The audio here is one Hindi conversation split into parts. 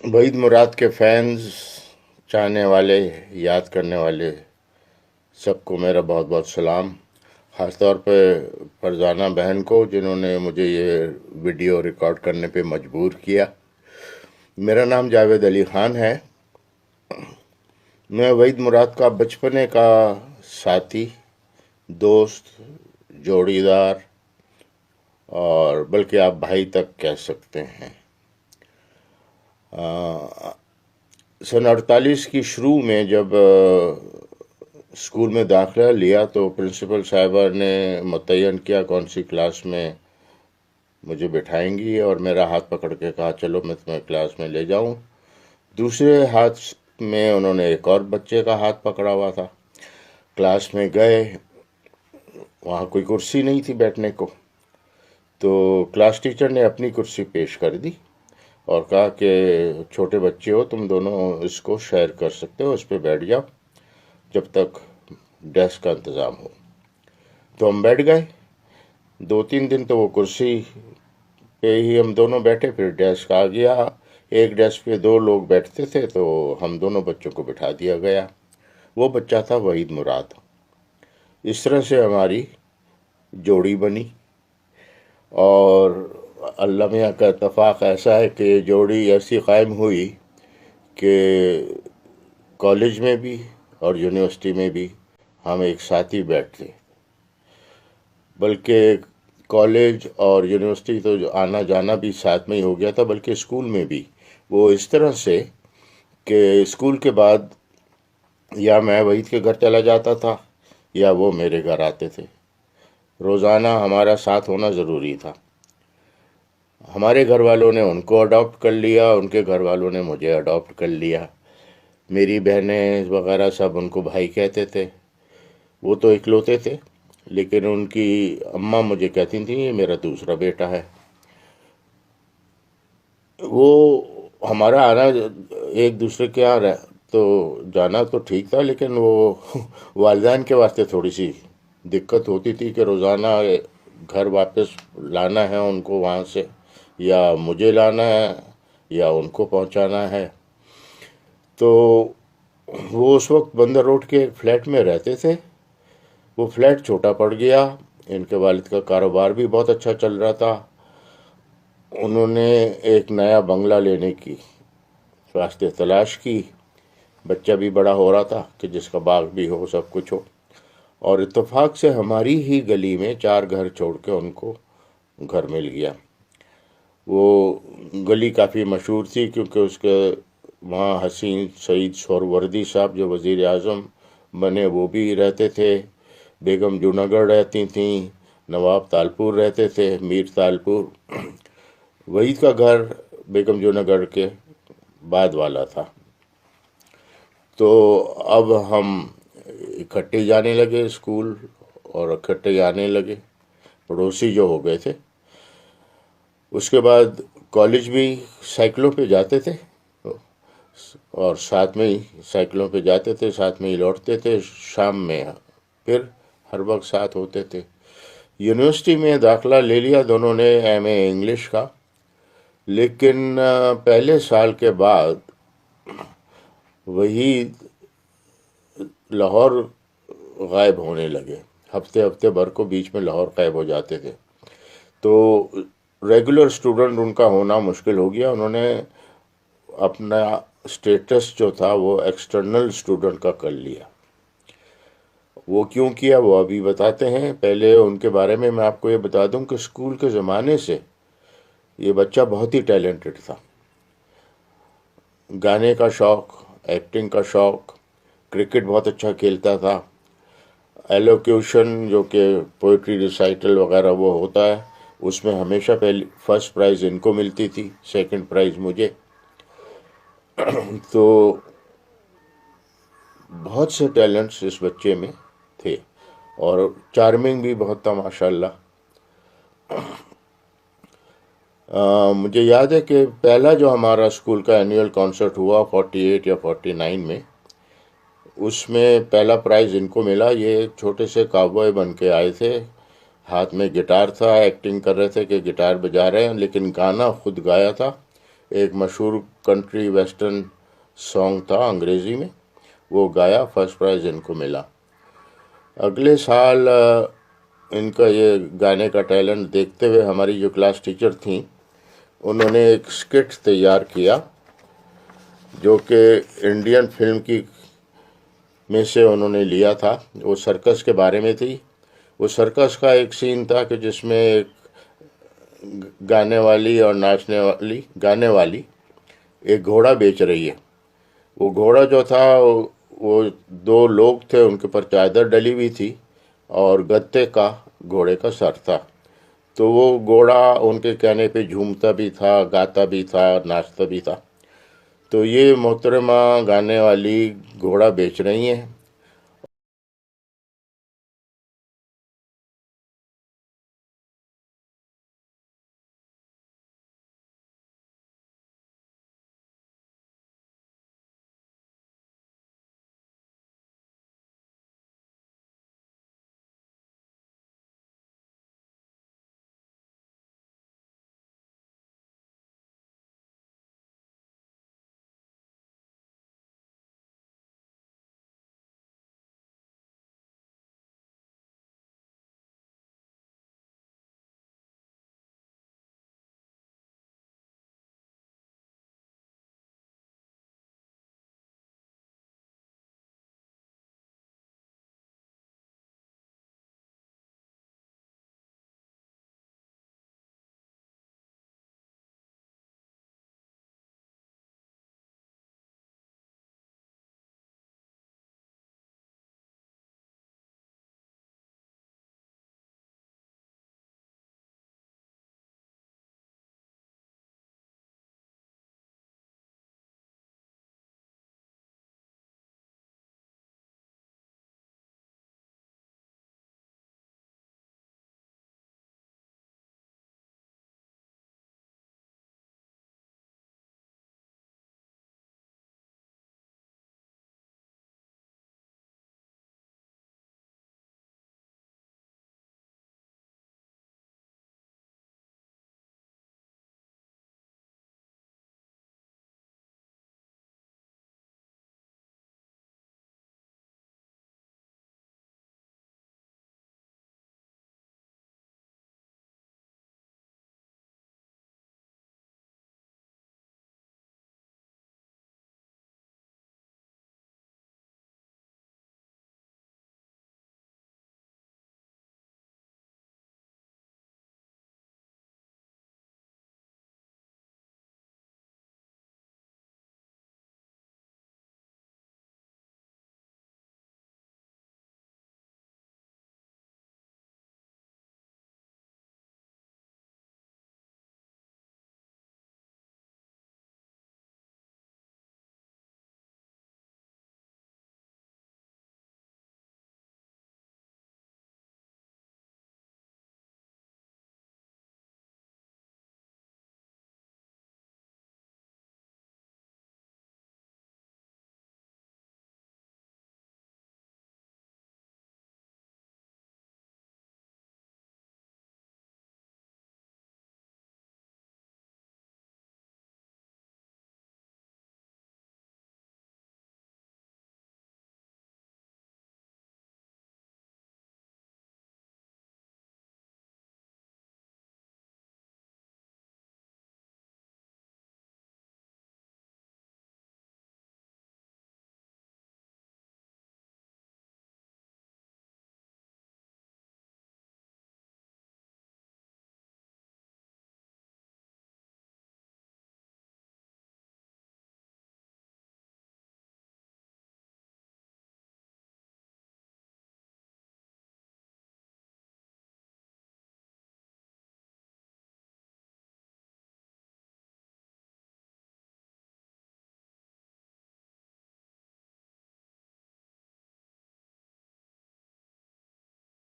वहीद मुराद के फैंस, चाहने वाले, याद करने वाले सबको मेरा बहुत बहुत सलाम। ख़ास तौर पे फरजाना बहन को, जिन्होंने मुझे ये वीडियो रिकॉर्ड करने पे मजबूर किया। मेरा नाम जावेद अली ख़ान है। मैं वहीद मुराद का बचपने का साथी, दोस्त, जोड़ीदार और बल्कि आप भाई तक कह सकते हैं। सन 48 की शुरू में जब स्कूल में दाखिला लिया तो प्रिंसिपल साहिबा ने मुतय्यन किया कौन सी क्लास में मुझे बिठाएंगी, और मेरा हाथ पकड़ के कहा चलो मैं तुम्हें क्लास में ले जाऊं। दूसरे हाथ में उन्होंने एक और बच्चे का हाथ पकड़ा हुआ था। क्लास में गए, वहाँ कोई कुर्सी नहीं थी बैठने को, तो क्लास टीचर ने अपनी कुर्सी पेश कर दी और कहा कि छोटे बच्चे हो, तुम दोनों इसको शेयर कर सकते हो, इस पर बैठ जाओ जब तक डेस्क का इंतज़ाम हो। तो हम बैठ गए। 2-3 दिन तो वो कुर्सी पे ही हम दोनों बैठे, फिर डेस्क आ गया। एक डेस्क पे दो लोग बैठते थे, तो हम दोनों बच्चों को बिठा दिया गया। वो बच्चा था वहीद मुराद। इस तरह से हमारी जोड़ी बनी, और अल्लाह मियाँ का इत्तेफाक ऐसा है कि ये जोड़ी ऐसी कायम हुई कि कॉलेज में भी और यूनिवर्सिटी में भी हम एक साथ ही बैठते। बल्कि कॉलेज और यूनिवर्सिटी तो जो आना जाना भी साथ में ही हो गया था, बल्कि स्कूल में भी वो इस तरह से कि स्कूल के बाद या मैं वहीद के घर चला जाता था या वो मेरे घर आते थे। रोज़ाना हमारा साथ होना ज़रूरी था। हमारे घर वालों ने उनको अडॉप्ट कर लिया, उनके घर वालों ने मुझे अडॉप्ट कर लिया। मेरी बहनें वगैरह सब उनको भाई कहते थे। वो तो इकलौते थे, लेकिन उनकी अम्मा मुझे कहती थी ये मेरा दूसरा बेटा है। वो हमारा आना एक दूसरे के यहाँ तो जाना तो ठीक था, लेकिन वो वालिदैन के वास्ते थोड़ी सी दिक्कत होती थी कि रोज़ाना घर वापस लाना है उनको वहाँ से, या मुझे लाना है या उनको पहुँचाना है। तो वो उस वक्त बंदर रोड के एक फ्लैट में रहते थे। वो फ्लैट छोटा पड़ गया। इनके वालिद का कारोबार भी बहुत अच्छा चल रहा था। उन्होंने एक नया बंगला लेने की वास्ते तलाश की। बच्चा भी बड़ा हो रहा था कि जिसका बाग भी हो, सब कुछ हो। और इत्तेफाक से हमारी ही गली में 4 घर छोड़ के उनको घर मिल गया। वो गली काफ़ी मशहूर थी क्योंकि उसके वहाँ हसीन सईद सोहरवर्दी साहब जो वज़ीर आज़म बने वो भी रहते थे। बेगम जूनागढ़ रहती थीं, नवाब तालपुर रहते थे, मीर तालपुर। वहीद का घर बेगम जूनागढ़ के बाद वाला था। तो अब हम इकट्ठे जाने लगे स्कूल, और इकट्ठे आने लगे, पड़ोसी जो हो गए थे। उसके बाद कॉलेज भी साइकिलों पे जाते थे, और साथ में ही साइकिलों पे जाते थे, साथ में ही लौटते थे शाम में, फिर हर वक्त साथ होते थे। यूनिवर्सिटी में दाखिला ले लिया दोनों ने, एमए इंग्लिश का। लेकिन पहले साल के बाद वही लाहौर गायब होने लगे। हफ्ते हफ्ते भर को बीच में लाहौर गायब हो जाते थे, तो रेगुलर स्टूडेंट उनका होना मुश्किल हो गया। उन्होंने अपना स्टेटस जो था वो एक्सटर्नल स्टूडेंट का कर लिया। वो क्यों किया वो अभी बताते हैं। पहले उनके बारे में मैं आपको ये बता दूं कि स्कूल के ज़माने से ये बच्चा बहुत ही टैलेंटेड था। गाने का शौक़, एक्टिंग का शौक़, क्रिकेट बहुत अच्छा खेलता था। एलोक्यूशन जो कि पोइट्री रिसाइटल वगैरह वो होता है, उसमें हमेशा पहली फर्स्ट प्राइज़ इनको मिलती थी, सेकंड प्राइज़ मुझे। तो बहुत से टैलेंट्स इस बच्चे में थे, और चार्मिंग भी बहुत था माशाल्लाह। मुझे याद है कि पहला जो हमारा स्कूल का एनुअल कॉन्सर्ट हुआ 48 या 49 में, उसमें पहला प्राइज़ इनको मिला। ये छोटे से काउबॉय बन के आए थे, हाथ में गिटार था, एक्टिंग कर रहे थे कि गिटार बजा रहे हैं, लेकिन गाना खुद गाया था। एक मशहूर कंट्री वेस्टर्न सॉन्ग था अंग्रेज़ी में, वो गाया, फर्स्ट प्राइज़ इनको मिला। अगले साल इनका ये गाने का टैलेंट देखते हुए हमारी जो क्लास टीचर थी, उन्होंने एक स्किट तैयार किया जो कि इंडियन फिल्म की में से उन्होंने लिया था। वो सर्कस के बारे में थी। वो सर्कस का एक सीन था कि जिसमें एक गाने वाली और नाचने वाली, गाने वाली एक घोड़ा बेच रही है। वो घोड़ा जो था वो दो लोग थे, उनके ऊपर चादर डली हुई थी और गत्ते का घोड़े का सर था। तो वो घोड़ा उनके कहने पे झूमता भी था, गाता भी था, नाचता भी था। तो ये मोहतरमा गाने वाली घोड़ा बेच रही हैं।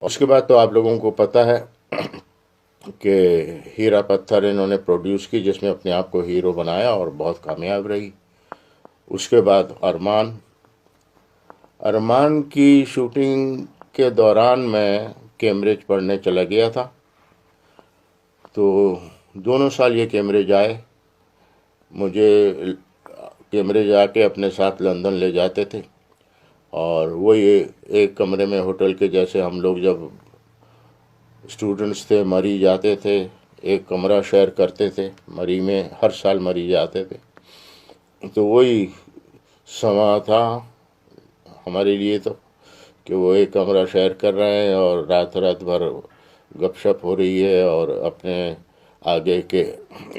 उसके बाद तो आप लोगों को पता है कि हीरा पत्थर इन्होंने प्रोड्यूस की, जिसमें अपने आप को हीरो बनाया और बहुत कामयाब रही। उसके बाद अरमान, अरमान की शूटिंग के दौरान मैं कैम्ब्रिज पढ़ने चला गया था। तो दोनों साल ये कैम्ब्रिज आए मुझे कैमरे जाके अपने साथ लंदन ले जाते थे, और वही एक कमरे में होटल के जैसे हम लोग जब स्टूडेंट्स थे मरी जाते थे, एक कमरा शेयर करते थे। मरी में हर साल मरी जाते थे। तो वही समा था हमारे लिए तो, कि वो एक कमरा शेयर कर रहे हैं और रात रात भर गपशप हो रही है और अपने आगे के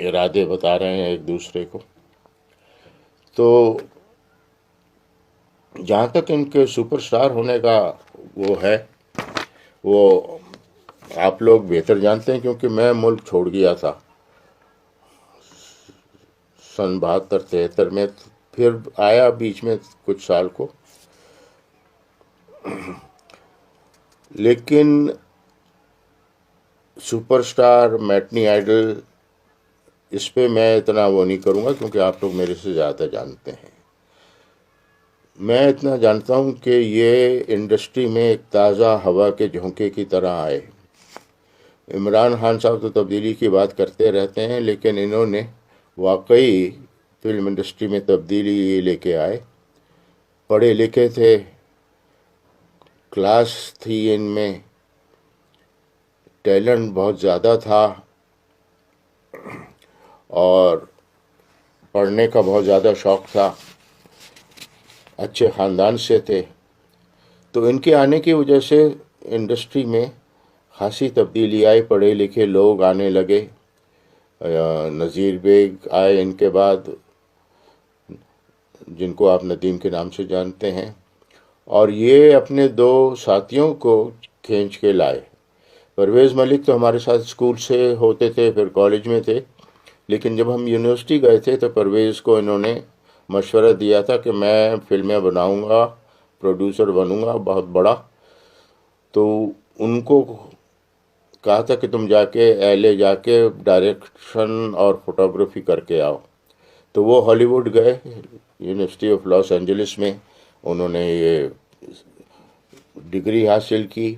इरादे बता रहे हैं एक दूसरे को। तो जहाँ तक इनके सुपरस्टार होने का वो है, वो आप लोग बेहतर जानते हैं, क्योंकि मैं मुल्क छोड़ गया था सन 72-73 में, फिर आया बीच में कुछ साल को। लेकिन सुपरस्टार, मैटनी आइडल, इस पे मैं इतना वो नहीं करूँगा, क्योंकि आप लोग मेरे से ज़्यादा जानते हैं। मैं इतना जानता हूँ कि ये इंडस्ट्री में एक ताज़ा हवा के झोंके की तरह आए। इमरान खान साहब तो तब्दीली की बात करते रहते हैं, लेकिन इन्होंने वाकई फिल्म इंडस्ट्री में तब्दीली लेके आए। पढ़े लिखे थे, क्लास थी इनमें, टैलेंट बहुत ज़्यादा था, और पढ़ने का बहुत ज़्यादा शौक़ था, अच्छे ख़ानदान से थे। तो इनके आने की वजह से इंडस्ट्री में खासी तब्दीली आई, पढ़े लिखे लोग आने लगे। नज़ीर बेग आए इनके बाद, जिनको आप नदीम के नाम से जानते हैं, और ये अपने दो साथियों को खींच के लाए। परवेज़ मलिक तो हमारे साथ स्कूल से होते थे, फिर कॉलेज में थे, लेकिन जब हम यूनिवर्सिटी गए थे तो परवेज़ को इन्होंने मशवरा दिया था कि मैं फिल्में बनाऊंगा, प्रोड्यूसर बनूंगा बहुत बड़ा। तो उनको कहा था कि तुम जाके एलए जाके डायरेक्शन और फोटोग्राफी करके आओ। तो वो हॉलीवुड गए, यूनिवर्सिटी ऑफ लॉस एंजलिस में उन्होंने ये डिग्री हासिल की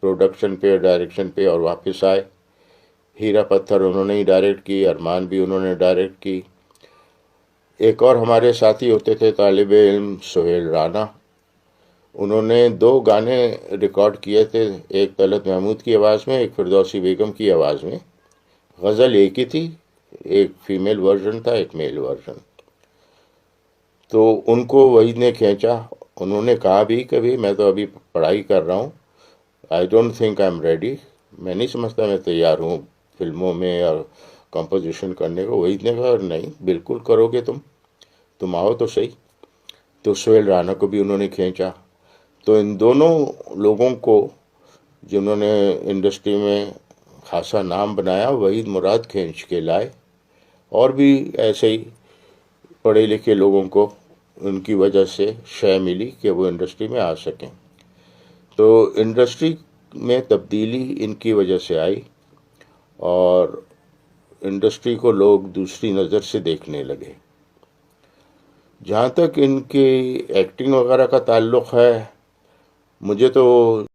प्रोडक्शन पे, डायरेक्शन पे, और वापस आए। हीरा पत्थर उन्होंने ही डायरेक्ट की, अरमान भी उन्होंने डायरेक्ट की। एक और हमारे साथी होते थे तालिब इल्म, सोहेल राना, उन्होंने दो गाने रिकॉर्ड किए थे, एक तलत महमूद की आवाज़ में, एक फिरदौसी बेगम की आवाज़ में। गज़ल एक ही थी, एक फीमेल वर्जन था, एक मेल वर्जन। तो उनको वही ने खींचा। उन्होंने कहा भी कभी, मैं तो अभी पढ़ाई कर रहा हूँ, I don't think I am ready, मैं नहीं समझता मैं तैयार हूँ फिल्मों में और कंपोजिशन करने को। वही ने कहा नहीं, बिल्कुल करोगे तुम आओ तो सही। तो सोहेल राना को भी उन्होंने खींचा। तो इन दोनों लोगों को, जिन्होंने इंडस्ट्री में खासा नाम बनाया, वहीद मुराद खींच के लाए। और भी ऐसे ही पढ़े लिखे लोगों को उनकी वजह से शय मिली कि वो इंडस्ट्री में आ सकें। तो इंडस्ट्री में तब्दीली इनकी वजह से आई, और इंडस्ट्री को लोग दूसरी नज़र से देखने लगे। जहाँ तक इनकी एक्टिंग वगैरह का ताल्लुक़ है, मुझे तो